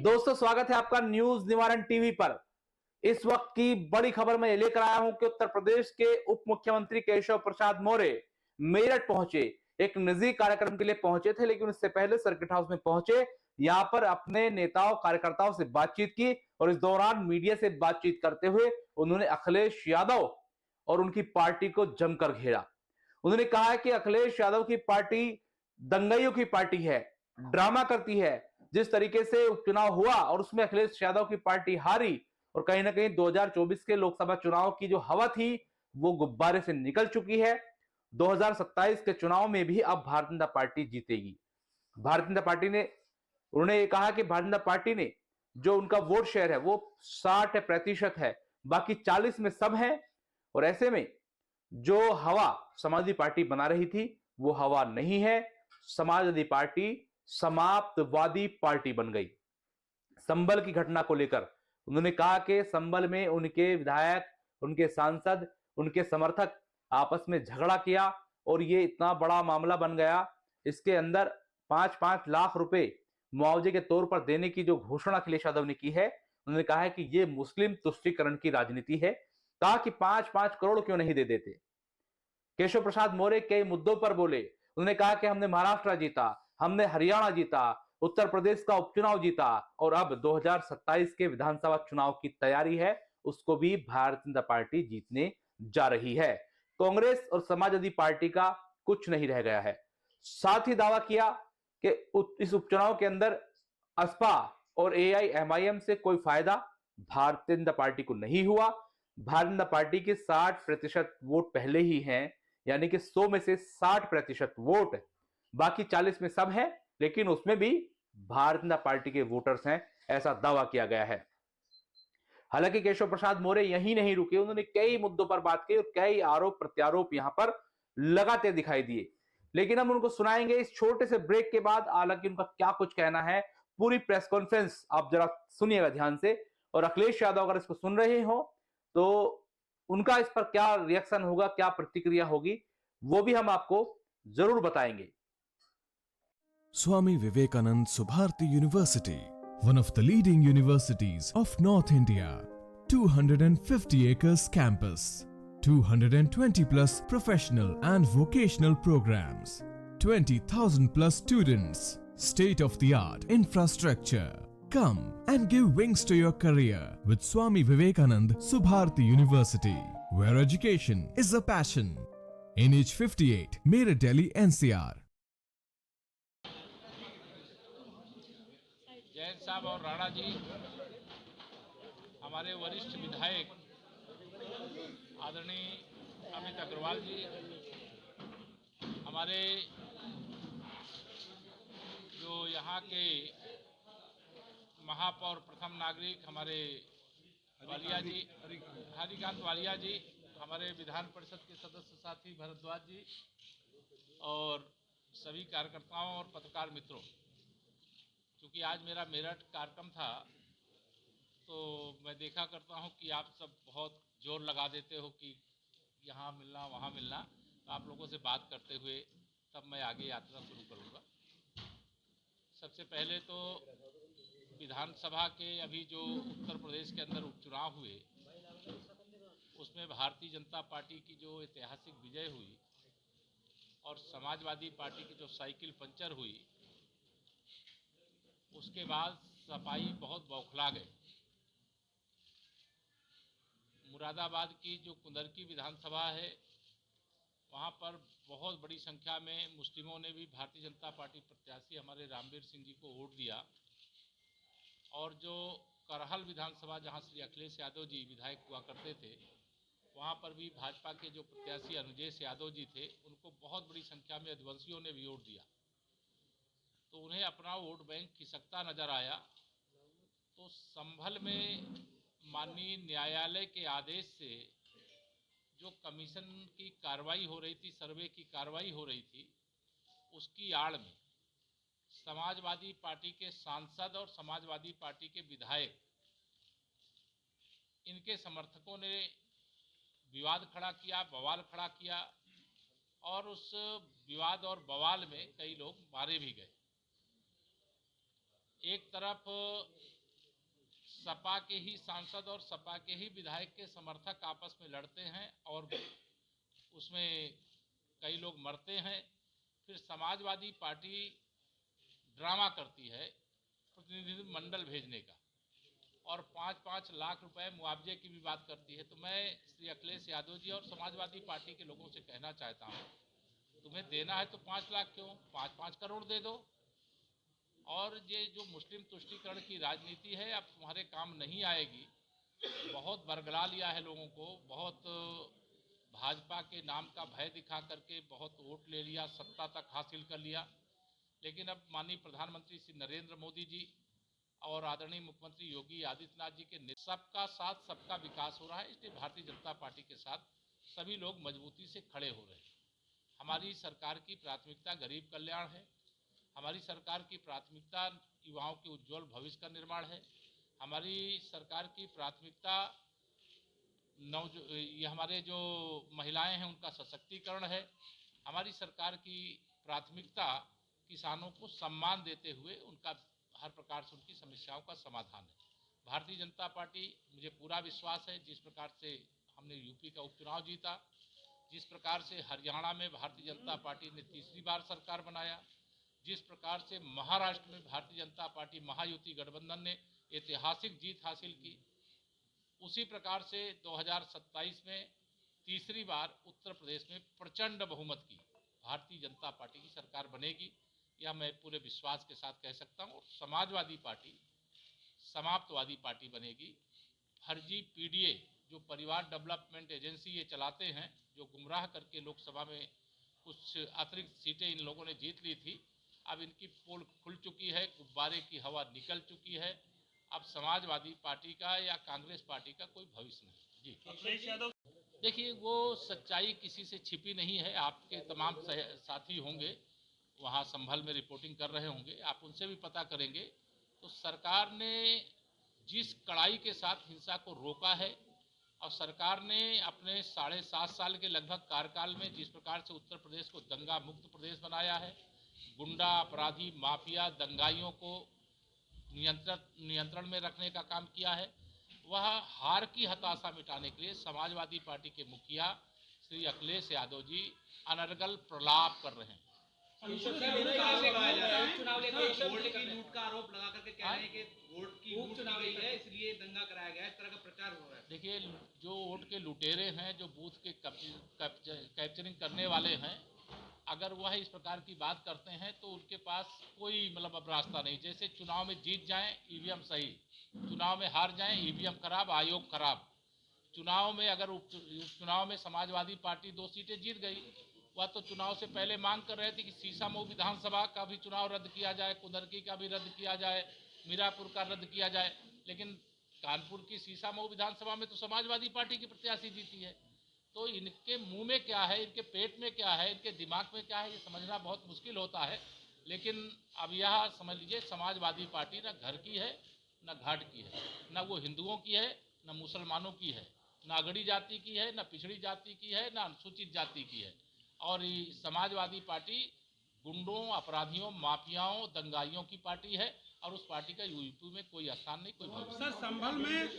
दोस्तों, स्वागत है आपका न्यूज निवारण टीवी पर। इस वक्त की बड़ी खबर मैं लेकर आया हूं कि उत्तर प्रदेश के उप मुख्यमंत्री केशव प्रसाद मौर्य मेरठ पहुंचे। एक निजी कार्यक्रम के लिए पहुंचे थे, लेकिन उससे पहले सर्किट हाउस में पहुंचे। यहां पर अपने नेताओं कार्यकर्ताओं से बातचीत की और इस दौरान मीडिया से बातचीत करते हुए उन्होंने अखिलेश यादव और उनकी पार्टी को जमकर घेरा। उन्होंने कहा कि अखिलेश यादव की पार्टी दंगाइयों की पार्टी है, ड्रामा करती है। जिस तरीके से उपचुनाव हुआ और उसमें अखिलेश यादव की पार्टी हारी और कहीं ना कहीं 2024 के लोकसभा चुनाव की जो हवा थी वो गुब्बारे से निकल चुकी है। 2027 के चुनाव में भी अब भारतीय जनता पार्टी जीतेगी। भारतीय जनता पार्टी ने, उन्होंने ये कहा कि भारतीय जनता पार्टी ने जो उनका वोट शेयर है वो 60% है, बाकी 40 में सब है। और ऐसे में जो हवा समाजवादी पार्टी बना रही थी वो हवा नहीं है। समाजवादी पार्टी समाप्तवादी पार्टी बन गई। संभल की घटना को लेकर उन्होंने कहा कि संभल में उनके विधायक, उनके सांसद, उनके समर्थक आपस में झगड़ा किया और ये इतना बड़ा मामला बन गया। इसके अंदर 5-5 लाख रुपए मुआवजे के तौर पर देने की जो घोषणा अखिलेश यादव ने की है, उन्होंने कहा है कि ये मुस्लिम तुष्टीकरण की राजनीति है। कहा कि 5-5 करोड़ क्यों नहीं दे देते। केशव प्रसाद मौर्य कई मुद्दों पर बोले। उन्होंने कहा कि हमने महाराष्ट्र जीता, हमने हरियाणा जीता, उत्तर प्रदेश का उपचुनाव जीता और अब 2027 के विधानसभा चुनाव की तैयारी है, उसको भी भारतीय जनता पार्टी जीतने जा रही है। कांग्रेस और समाजवादी पार्टी का कुछ नहीं रह गया है। साथ ही दावा किया कि इस उपचुनाव के अंदर असपा और एआईएमआईएम से कोई फायदा भारतीय जनता पार्टी को नहीं हुआ। भारतीय जनता पार्टी के 60% वोट पहले ही हैं, यानी कि 100 में से 60% वोट, बाकी 40 में सब है, लेकिन उसमें भी भारतीय जनता पार्टी के वोटर्स हैं, ऐसा दावा किया गया है। हालांकि केशव प्रसाद मौर्य यहीं नहीं रुके, उन्होंने कई मुद्दों पर बात की और कई आरोप प्रत्यारोप यहां पर लगाते दिखाई दिए। लेकिन हम उनको सुनाएंगे इस छोटे से ब्रेक के बाद, हालांकि उनका क्या कुछ कहना है। पूरी प्रेस कॉन्फ्रेंस आप जरा सुनिएगा ध्यान से, और अखिलेश यादव अगर इसको सुन रहे हो तो उनका इस पर क्या रिएक्शन होगा, क्या प्रतिक्रिया होगी, वो भी हम आपको जरूर बताएंगे। Swami Vivekanand Subharti University, one of the leading universities of North India. 250 acres campus, 220 plus professional and vocational programs, 20,000 plus students, state of the art infrastructure. Come and give wings to your career with Swami Vivekanand Subharti University, where education is a passion. NH 58, Meerut, Delhi, NCR. Jain साहब और राणा जी, हमारे वरिष्ठ विधायक आदरणीय अमित अग्रवाल जी, हमारे जो यहाँ के महापौर प्रथम नागरिक हमारे वालिया जी, हरिकांत वालिया जी, हमारे विधान परिषद के सदस्य साथी भरद्वाज जी और सभी कार्यकर्ताओं और पत्रकार मित्रों, क्योंकि आज मेरा मेरठ कार्यक्रम था तो मैं देखा करता हूं कि आप सब बहुत जोर लगा देते हो कि यहाँ मिलना वहाँ मिलना, तो आप लोगों से बात करते हुए तब मैं आगे यात्रा शुरू करूँगा। सबसे पहले तो विधानसभा के अभी जो उत्तर प्रदेश के अंदर उपचुनाव हुए उसमें भारतीय जनता पार्टी की जो ऐतिहासिक विजय हुई और समाजवादी पार्टी की जो साइकिल पंचर हुई, उसके बाद सपाई बहुत बौखला गए। मुरादाबाद की जो कुंदरकी विधानसभा है वहाँ पर बहुत बड़ी संख्या में मुस्लिमों ने भी भारतीय जनता पार्टी प्रत्याशी हमारे रामवीर सिंह जी को वोट दिया। और जो करहल विधानसभा जहाँ श्री अखिलेश यादव जी विधायक हुआ करते थे, वहाँ पर भी भाजपा के जो प्रत्याशी अनुजेश यादव जी थे उनको बहुत बड़ी संख्या में यदुवंशियों ने भी वोट दिया, तो उन्हें अपना वोट बैंक खिसकता नजर आया। तो संभल में माननीय न्यायालय के आदेश से जो कमीशन की कार्रवाई हो रही थी, सर्वे की कार्रवाई हो रही थी, उसकी आड़ में समाजवादी पार्टी के सांसद और समाजवादी पार्टी के विधायक, इनके समर्थकों ने विवाद खड़ा किया, बवाल खड़ा किया और उस विवाद और बवाल में कई लोग मारे भी गए। एक तरफ सपा के ही सांसद और सपा के ही विधायक के समर्थक आपस में लड़ते हैं और उसमें कई लोग मरते हैं। फिर समाजवादी पार्टी ड्रामा करती है प्रतिनिधि मंडल भेजने का और 5-5 लाख रुपए मुआवजे की भी बात करती है। तो मैं श्री अखिलेश यादव जी और समाजवादी पार्टी के लोगों से कहना चाहता हूँ, तुम्हें देना है तो 5 लाख क्यों, 5-5 करोड़ दे दो। और ये जो मुस्लिम तुष्टीकरण की राजनीति है अब तुम्हारे काम नहीं आएगी। बहुत बरगला लिया है लोगों को, बहुत भाजपा के नाम का भय दिखा करके बहुत वोट ले लिया, सत्ता तक हासिल कर लिया। लेकिन अब माननीय प्रधानमंत्री श्री नरेंद्र मोदी जी और आदरणीय मुख्यमंत्री योगी आदित्यनाथ जी के सबका साथ सबका विकास हो रहा है, इसलिए भारतीय जनता पार्टी के साथ सभी लोग मजबूती से खड़े हो रहे हैं। हमारी सरकार की प्राथमिकता गरीब कल्याण है, हमारी सरकार की प्राथमिकता युवाओं के उज्जवल भविष्य का निर्माण है, हमारी सरकार की प्राथमिकता ये हमारे जो महिलाएं हैं उनका सशक्तिकरण है, हमारी सरकार की प्राथमिकता किसानों को सम्मान देते हुए उनका हर प्रकार से उनकी समस्याओं का समाधान है। भारतीय जनता पार्टी, मुझे पूरा विश्वास है, जिस प्रकार से हमने यूपी का उपचुनाव जीता, जिस प्रकार से हरियाणा में भारतीय जनता पार्टी ने तीसरी बार सरकार बनाया, जिस प्रकार से महाराष्ट्र में भारतीय जनता पार्टी महायुति गठबंधन ने ऐतिहासिक जीत हासिल की, उसी प्रकार से 2027 में तीसरी बार उत्तर प्रदेश में प्रचंड बहुमत की भारतीय जनता पार्टी की सरकार बनेगी, यह मैं पूरे विश्वास के साथ कह सकता हूँ। और समाजवादी पार्टी समाप्तवादी पार्टी बनेगी। फर्जी पीडीए जो परिवार डेवलपमेंट एजेंसी ये चलाते हैं, जो गुमराह करके लोकसभा में कुछ अतिरिक्त सीटें इन लोगों ने जीत ली थी, अब इनकी पोल खुल चुकी है, गुब्बारे की हवा निकल चुकी है। अब समाजवादी पार्टी का या कांग्रेस पार्टी का कोई भविष्य नहीं। जी अखिलेश यादव, देखिए, वो सच्चाई किसी से छिपी नहीं है। आपके तमाम साथी होंगे वहाँ संभल में रिपोर्टिंग कर रहे होंगे, आप उनसे भी पता करेंगे। तो सरकार ने जिस कड़ाई के साथ हिंसा को रोका है और सरकार ने अपने 7.5 साल के लगभग कार्यकाल में जिस प्रकार से उत्तर प्रदेश को दंगा मुक्त प्रदेश बनाया है, गुंडा अपराधी माफिया दंगाइयों को नियंत्रण में रखने का काम किया है, वह हार की हताशा मिटाने के लिए समाजवादी पार्टी के मुखिया श्री अखिलेश यादव जी अनर्गल प्रलाप कर रहे हैं। चुनाव लेकर वोट की लूट का आरोप लगा करके कह रहे हैं कि वोट की लूट चुनाव है, इसलिए दंगा कराया गया है, इस तरह का प्रचार हो रहा है। देखिए, जो वोट के लुटेरे हैं, जो बूथ के कैप्चरिंग करने वाले हैं, अगर वह इस प्रकार की बात करते हैं तो उनके पास कोई मतलब अब रास्ता नहीं। जैसे चुनाव में जीत जाएं ईवीएम सही, चुनाव में हार जाएं ईवीएम खराब, आयोग खराब। चुनाव में अगर उपचुनाव में समाजवादी पार्टी 2 सीटें जीत गई, वह तो चुनाव से पहले मांग कर रहे थे कि सीसामऊ विधानसभा का भी चुनाव रद्द किया जाए, कुंदरकी का भी रद्द किया जाए, मीरापुर का रद्द किया जाए। लेकिन कानपुर की सीसामऊ विधानसभा में तो समाजवादी पार्टी की प्रत्याशी जीती है। तो इनके मुंह में क्या है, इनके पेट में क्या है, इनके दिमाग में क्या है, ये समझना बहुत मुश्किल होता है। लेकिन अब यह समझ लीजिए, समाजवादी पार्टी न घर की है न घाट की है, न वो हिंदुओं की है न मुसलमानों की है, न अगड़ी जाति की है न पिछड़ी जाति की है न अनुसूचित जाति की है। और ये समाजवादी पार्टी गुंडों, अपराधियों, माफियाओं, दंगाइयों की पार्टी है और उस पार्टी का यूपी में कोई स्थान नहीं, कोई भविष्य। सर,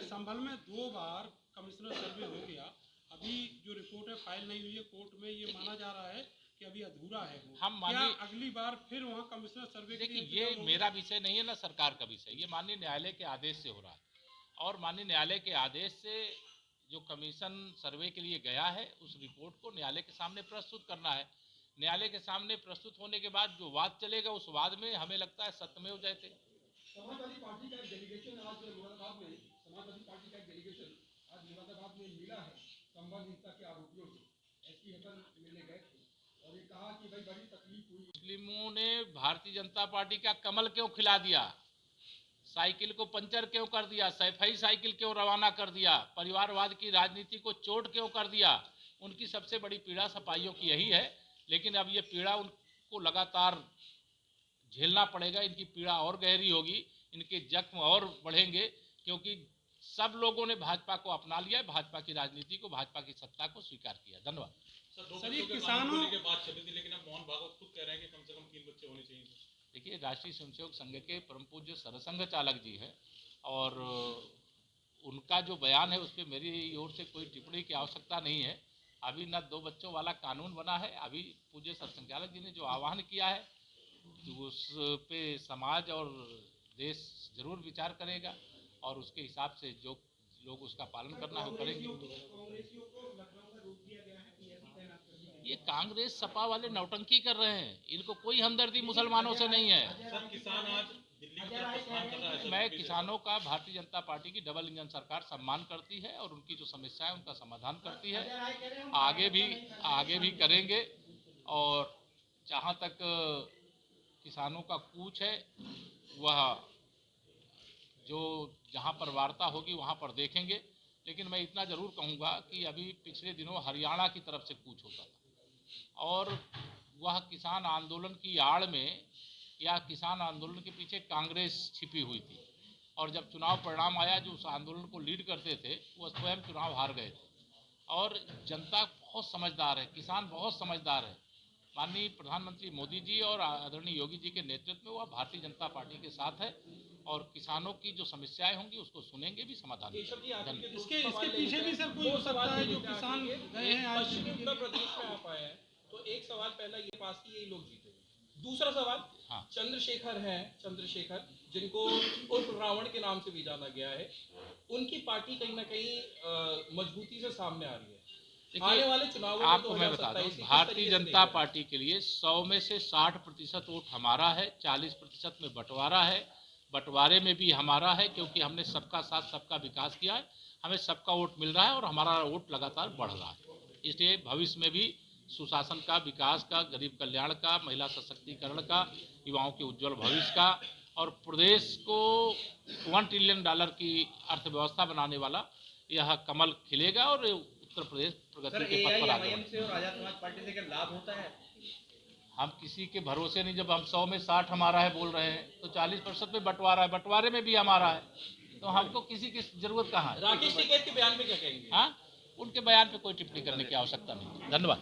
संभल में 2 बार कमिश्नर सर्वे हो गया, अभी जो रिपोर्ट है फाइल नहीं हुई है कोर्ट में, ये माना जा रहा है कि अभी अधूरा है वो। हम क्या अगली बार फिर वहाँ कमिश्नर सर्वे? देखिए, ये मेरा विषय नहीं है ना सरकार का विषय, ये माननीय न्यायालय के आदेश से हो रहा है। और माननीय न्यायालय के आदेश से जो कमीशन सर्वे के लिए गया है, उस रिपोर्ट को न्यायालय के सामने प्रस्तुत करना है। न्यायालय के सामने प्रस्तुत होने के बाद जो वाद चलेगा, उस वाद में हमें लगता है सत्यमेव जयते। समाजवादी पार्टी का एक डेलीगेशन आज मुरादाबाद में मिला है संबल हिंसा के आरोपियों से। एसपी हसन मिलने गए थे और ये कहा कि भाई बड़ी तकलीफ हुई। मुस्लिमों ने भारतीय जनता पार्टी का कमल क्यों खिला दिया, साइकिल को पंचर क्यों कर दिया, सैफई साइकिल क्यों रवाना कर दिया, परिवारवाद की राजनीति को चोट क्यों कर दिया, उनकी सबसे बड़ी पीड़ा सपाइयों की यही है। लेकिन अब ये पीड़ा उनको लगातार झेलना पड़ेगा, इनकी पीड़ा और गहरी होगी, इनके जख्म और बढ़ेंगे, क्योंकि सब लोगों ने भाजपा को अपना लिया है, भाजपा की राजनीति को, भाजपा की सत्ता को स्वीकार किया। धन्यवाद। सर, ये किसानों की बात चली थी, लेकिन अब मोहन भागवत खुद कह रहे हैं कि कम से कम 3 बच्चे होने चाहिए। देखिए, राष्ट्रीय स्वयंसेवक संघ के परम पूज्य सरसंघ चालक जी हैं और उनका जो बयान है उस पर मेरी ओर से कोई टिप्पणी की आवश्यकता नहीं है। अभी न 2 बच्चों वाला कानून बना है, अभी पूज्य सरसंघचालक जी ने जो आह्वान किया है तो उस पे समाज और देश जरूर विचार करेगा और उसके हिसाब से जो लोग उसका पालन करना है वो करेंगे। ये कांग्रेस सपा वाले नौटंकी कर रहे हैं, इनको कोई हमदर्दी मुसलमानों से नहीं है। सर किसान आज दिल्ली की तरफ प्रस्थान कर रहा है। मैं किसानों का भारतीय जनता पार्टी की डबल इंजन सरकार सम्मान करती है और उनकी जो समस्या है उनका समाधान करती है, आगे भी करेंगे। और जहाँ तक किसानों का कूच है वह जो जहाँ पर वार्ता होगी वहाँ पर देखेंगे। लेकिन मैं इतना ज़रूर कहूँगा कि अभी पिछले दिनों हरियाणा की तरफ से कूच होता था और वह किसान आंदोलन की आड़ में या किसान आंदोलन के पीछे कांग्रेस छिपी हुई थी और जब चुनाव परिणाम आया जो उस आंदोलन को लीड करते थे वह स्वयं चुनाव हार गए थे। और जनता बहुत समझदार है, किसान बहुत समझदार है। माननीय प्रधानमंत्री मोदी जी और आदरणीय योगी जी के नेतृत्व में वह भारतीय जनता पार्टी के साथ है और किसानों की जो समस्याएं होंगी उसको सुनेंगे भी, समाधान करेंगे। इसके पीछे भी सर कोई हो सकता है जो किसान गए हैं आज पश्चिमी उत्तर प्रदेश में आप आए हैं तो एक सवाल पहला ये पास की यही लोग जीते। दूसरा सवाल, हाँ। चंद्रशेखर जिनको उर्फ रावण के नाम से भी जाना गया है, उनकी पार्टी कहीं ना कहीं मजबूती से सामने आ रही है। आने वाले चुनावों में आपको मैं बता दूं, भारतीय जनता पार्टी के लिए 100 में से 60% वोट हमारा है, 40% में बंटवारा है। बंटवारे में भी हमारा है क्योंकि हमने सबका साथ सबका विकास किया है, हमें सबका वोट मिल रहा है और हमारा वोट लगातार बढ़ रहा है। इसलिए भविष्य में भी सुशासन का, विकास का, गरीब कल्याण का, महिला सशक्तिकरण का, युवाओं के उज्जवल भविष्य का और प्रदेश को $1 ट्रिलियन की अर्थव्यवस्था बनाने वाला यह कमल खिलेगा और उत्तर प्रदेश प्रगति के पथ पर आगे बढ़ेगा। और आजाद समाज पार्टी से क्या लाभ होता है? हम किसी के भरोसे नहीं, जब हम 100 में 60 हमारा है बोल रहे हैं तो 40% में बंटवारा है, बंटवारे में भी हमारा है, तो हमको किसी की जरूरत कहाँ है। राकेश टिकैत के बयान पे क्या कहेंगे? हाँ, उनके बयान पे कोई टिप्पणी करने की आवश्यकता नहीं। धन्यवाद।